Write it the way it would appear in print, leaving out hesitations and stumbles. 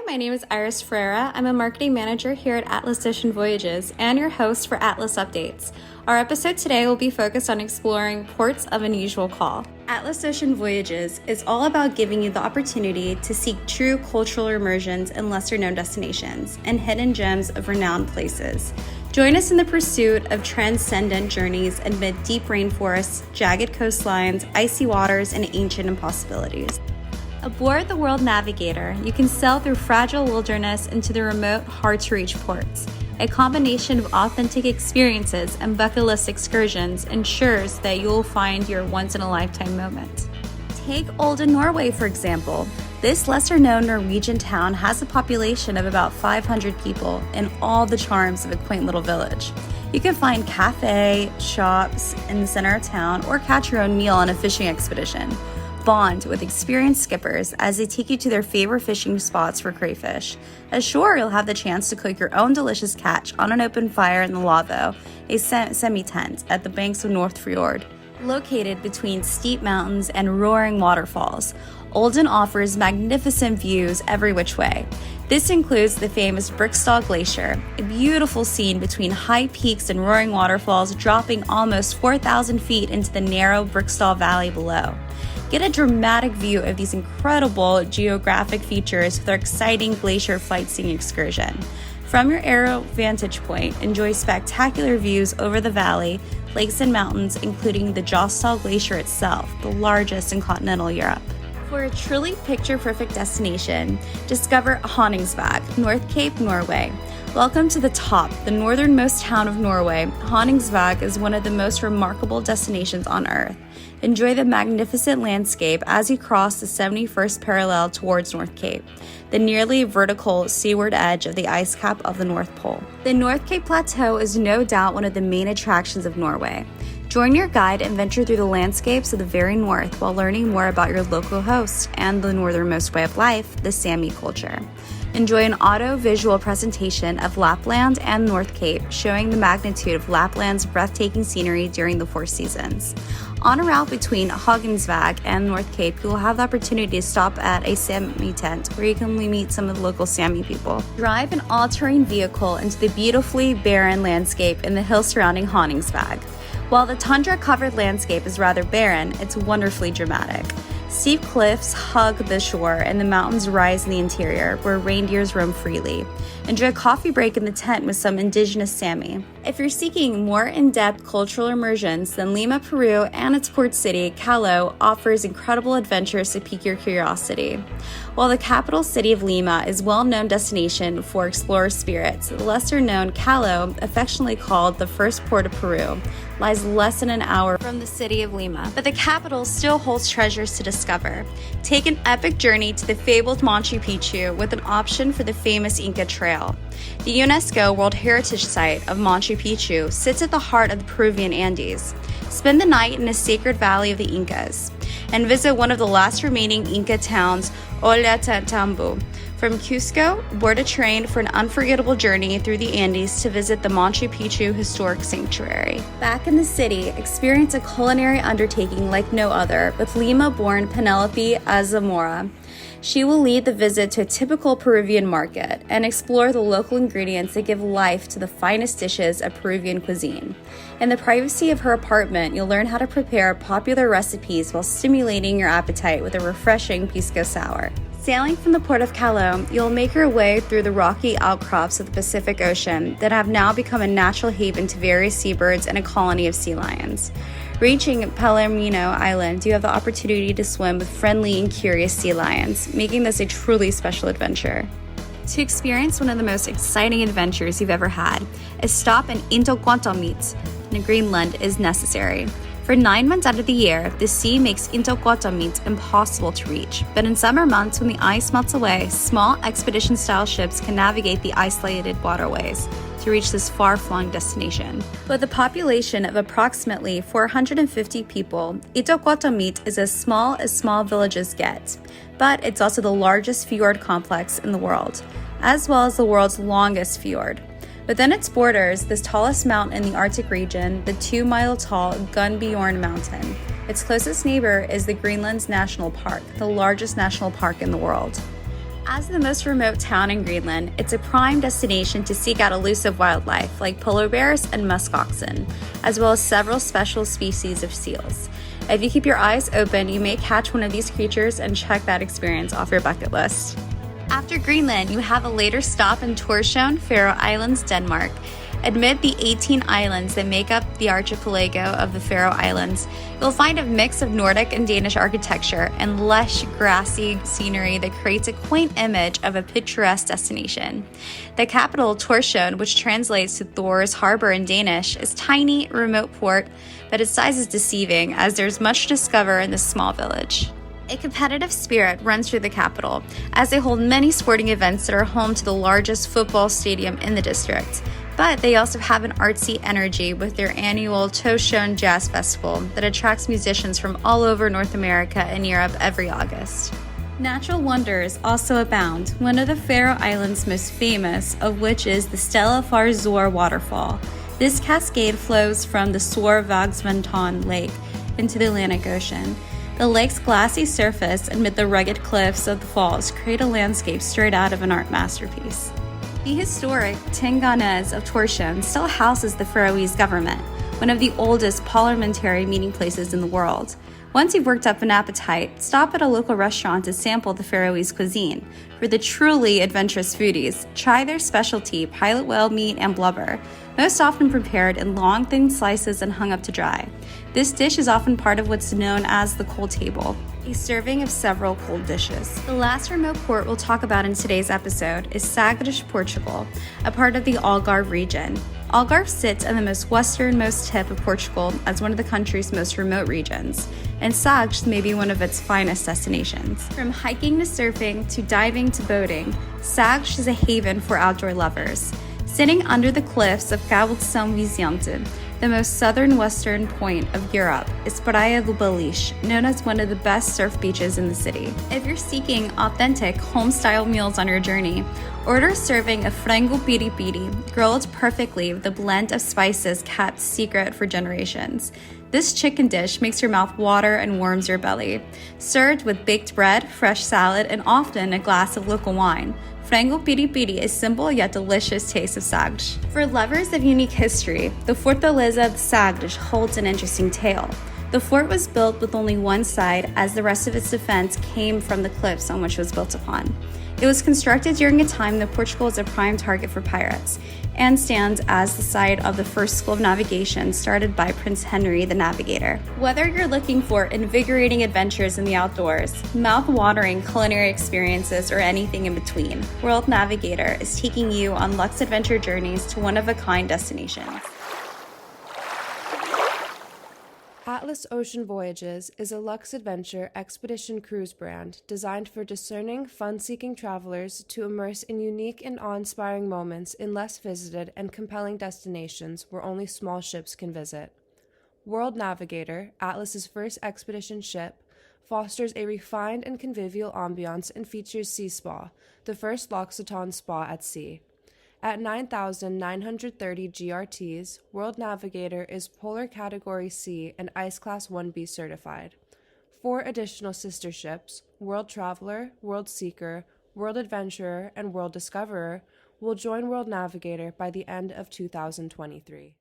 my name is Iris Ferreira. I'm a marketing manager here at Atlas Ocean Voyages and your host for Atlas Updates. Our episode today will be focused on exploring ports of unusual call. Atlas Ocean Voyages is all about giving you the opportunity to seek true cultural immersions in lesser-known destinations and hidden gems of renowned places. Join us in the pursuit of transcendent journeys amid deep rainforests, jagged coastlines, icy waters, and ancient impossibilities. Aboard the World Navigator, you can sail through fragile wilderness into the remote, hard-to-reach ports. A combination of authentic experiences and bucket list excursions ensures that you will find your once-in-a-lifetime moment. Take Olden, Norway, for example. This lesser-known Norwegian town has a population of about 500 people and all the charms of a quaint little village. You can find cafe, shops in the center of town, or catch your own meal on a fishing expedition. Bond with experienced skippers as they take you to their favorite fishing spots for crayfish. Ashore, you'll have the chance to cook your own delicious catch on an open fire in the Lavo, a semi-tent at the banks of North Fjord. Located between steep mountains and roaring waterfalls, Olden offers magnificent views every which way. This includes the famous Briksdal Glacier, a beautiful scene between high peaks and roaring waterfalls dropping almost 4,000 feet into the narrow Briksdal Valley below. Get a dramatic view of these incredible geographic features with our exciting glacier sightseeing excursion. From your aerial vantage point, enjoy spectacular views over the valley, lakes and mountains, including the Jostedal Glacier itself, the largest in continental Europe. For a truly picture-perfect destination, discover Honningsvåg, North Cape, Norway. Welcome to the top, the northernmost town of Norway. Honningsvåg is one of the most remarkable destinations on Earth. Enjoy the magnificent landscape as you cross the 71st parallel towards North Cape, the nearly vertical seaward edge of the ice cap of the North Pole. The North Cape Plateau is no doubt one of the main attractions of Norway. Join your guide and venture through the landscapes of the very north while learning more about your local host and the northernmost way of life, the Sami culture. Enjoy an audio-visual presentation of Lapland and North Cape, showing the magnitude of Lapland's breathtaking scenery during the 4 seasons. On a route between Honningsvåg and North Cape, you will have the opportunity to stop at a Sami tent where you can meet some of the local Sami people. Drive an all-terrain vehicle into the beautifully barren landscape in the hills surrounding Honningsvåg. While the tundra-covered landscape is rather barren, it's wonderfully dramatic. Steep cliffs hug the shore and the mountains rise in the interior, where reindeers roam freely. Enjoy a coffee break in the tent with some indigenous Sami. If you're seeking more in-depth cultural immersions, then Lima, Peru, and its port city, Callao, offers incredible adventures to pique your curiosity. While the capital city of Lima is a well-known destination for explorer spirits, the lesser-known Callao, affectionately called the first port of Peru, lies less than an hour from the city of Lima. But the capital still holds treasures to discover. Take an epic journey to the fabled Machu Picchu with an option for the famous Inca Trail. The UNESCO World Heritage Site of Machu Picchu sits at the heart of the Peruvian Andes. Spend the night in a sacred valley of the Incas and visit one of the last remaining Inca towns, Ollantaytambo. From Cusco, board a train for an unforgettable journey through the Andes to visit the Machu Picchu Historic Sanctuary. Back in the city, experience a culinary undertaking like no other with Lima-born Penelope Azamora. She will lead the visit to a typical Peruvian market and explore the local ingredients that give life to the finest dishes of Peruvian cuisine. In the privacy of her apartment, you'll learn how to prepare popular recipes while stimulating your appetite with a refreshing pisco sour. Sailing from the port of Callao, you'll make your way through the rocky outcrops of the Pacific Ocean that have now become a natural haven to various seabirds and a colony of sea lions. Reaching Palomino Island, you have the opportunity to swim with friendly and curious sea lions, making this a truly special adventure. To experience one of the most exciting adventures you've ever had, a stop in Intoquantamit in Greenland is necessary. For 9 months out of the year, the sea makes Intoquantamit impossible to reach, but in summer months when the ice melts away, small expedition-style ships can navigate the isolated waterways to reach this far-flung destination. With a population of approximately 450 people, Intoquantamit is as small villages get, but it's also the largest fjord complex in the world, as well as the world's longest fjord. Within its borders, the tallest mountain in the Arctic region, the 2-mile-tall Gunbjorn Mountain. Its closest neighbor is the Greenland's National Park, the largest national park in the world. As the most remote town in Greenland, it's a prime destination to seek out elusive wildlife like polar bears and musk oxen, as well as several special species of seals. If you keep your eyes open, you may catch one of these creatures and check that experience off your bucket list. After Greenland, you have a later stop in Torshavn, Faroe Islands, Denmark. Amid the 18 islands that make up the archipelago of the Faroe Islands, you'll find a mix of Nordic and Danish architecture and lush, grassy scenery that creates a quaint image of a picturesque destination. The capital, Torshavn, which translates to Thor's Harbor in Danish, is a tiny, remote port, but its size is deceiving as there's much to discover in this small village. A competitive spirit runs through the capital, as they hold many sporting events that are home to the largest football stadium in the district. But they also have an artsy energy with their annual Torshavn Jazz Festival that attracts musicians from all over North America and Europe every August. Natural wonders also abound, one of the Faroe Islands' most famous of which is the Stellafar waterfall. This cascade flows from the Svarvagsvatn Lake into the Atlantic Ocean. The lake's glassy surface amid the rugged cliffs of the falls create a landscape straight out of an art masterpiece. The historic Tinganes of Torshavn still houses the Faroese government, one of the oldest parliamentary meeting places in the world. Once you've worked up an appetite, stop at a local restaurant to sample the Faroese cuisine. For the truly adventurous foodies, try their specialty pilot whale meat and blubber, most often prepared in long, thin slices and hung up to dry. This dish is often part of what's known as the cold table, a serving of several cold dishes. The last remote port we'll talk about in today's episode is Sagres, Portugal, a part of the Algarve region. Algarve sits on the most westernmost tip of Portugal as one of the country's most remote regions, and Sagres may be one of its finest destinations. From hiking to surfing to diving to boating, Sagres is a haven for outdoor lovers. Sitting under the cliffs of Cabo de São Vicente, the most southern-western point of Europe is Praia do Baliche, known as one of the best surf beaches in the city. If you're seeking authentic, home-style meals on your journey, order a serving of frango piripiri, grilled perfectly with a blend of spices kept secret for generations. This chicken dish makes your mouth water and warms your belly. Served with baked bread, fresh salad, and often a glass of local wine, frango piripiri is simple yet delicious taste of Sagres. For lovers of unique history, the Fortaleza de Sagres holds an interesting tale. The fort was built with only one side, as the rest of its defense came from the cliffs on which it was built upon. It was constructed during a time that Portugal was a prime target for pirates, and stands as the site of the first school of navigation started by Prince Henry the Navigator. Whether you're looking for invigorating adventures in the outdoors, mouth-watering culinary experiences, or anything in between, World Navigator is taking you on luxe adventure journeys to one-of-a-kind destinations. Atlas Ocean Voyages is a luxe adventure expedition cruise brand designed for discerning, fun-seeking travelers to immerse in unique and awe-inspiring moments in less visited and compelling destinations where only small ships can visit. World Navigator, Atlas's first expedition ship, fosters a refined and convivial ambiance and features Sea Spa, the first L'Occitane spa at sea. At 9,930 GRTs, World Navigator is Polar Category C and Ice Class 1B certified. 4 additional sister ships, World Traveler, World Seeker, World Adventurer, and World Discoverer, will join World Navigator by the end of 2023.